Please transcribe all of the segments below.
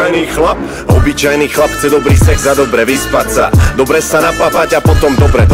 obyčajný chlap. Obyčajný chlap chce dobrý sex a dobre vyspať sa, dobre sa napapať a potom dobre.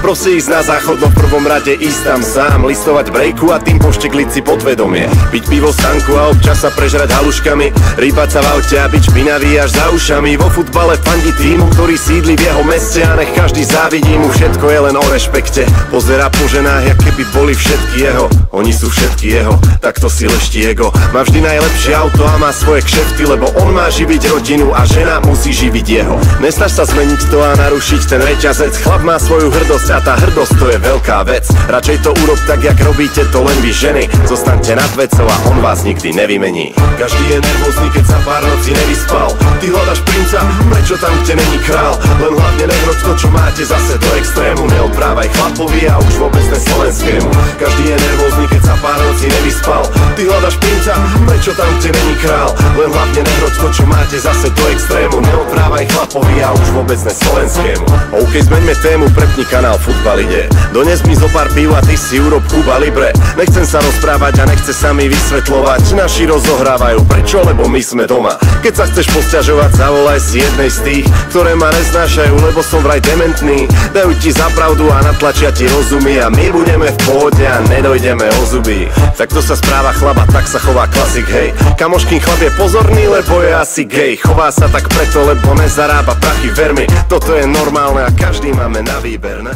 Prosí ísť na záchod, no v prvom rade ísť tam sám, listovať brejku a tým poštekliť si podvedomie. Piť pivo stanku a občas sa prežrať haluškami, rýpať sa v aute a byť špinavý až za ušami. Vo futbale fandí týmu, ktorý sídli v jeho meste a nech každý závidí mu, všetko je len o rešpekte. Pozerá po ženách, jak keby boli všetky jeho, oni sú všetky jeho, takto si leští ego. Má vždy najlepšie auto a má svoje kšefty, lebo on má živiť rodinu a žena musí živiť jeho. Nesnaž sa zmeniť to a narušiť ten reťazec, chlap má svoju hrdosť a tá hrdosť to je veľká vec. Radšej to urob tak, jak robíte to len vy ženy, zostaňte nad vecou a on vás nikdy nevymení. Každý je nervózny, keď sa pár nocí nevyspal, ty hľadaš princa, prečo tam, kde není král? Len hlavne nehroď to, čo máte zase do extrému, neodprávaj chlapovi a už vôbec ne slovenskému. Každý je nervózny, keď sa pár nocí nevyspal, ty hľadaš princa, prečo tam, kde není král? Len hlavne nehroď to, čo máte zase do extrému, neodprávaj chlapovi a už vôbec ne slovenskému. OK, zmeňme tému, prepni kanál, futbal ide. Dones mi zo pár pív a ty si urob Kuba Libre. Nechcem sa rozprávať a nechce sa mi vysvetľovať, naši rozohrávajú, prečo? Lebo my sme doma. Keď sa chceš posťažovať, zavolaj si jednej z tých, ktoré ma neznášajú, lebo som vraj dementný. Dajú ti za pravdu a natlačia ti rozumy a my budeme v pohode a nedojdeme o zuby. Takto sa správa chlapa, tak sa chová klasik, hej. Kamoškým chlap je pozorný, lebo je asi gay. Chová sa tak preto, lebo nezarába prachy, ver mi, toto je normálne a každý máme na výber, ne?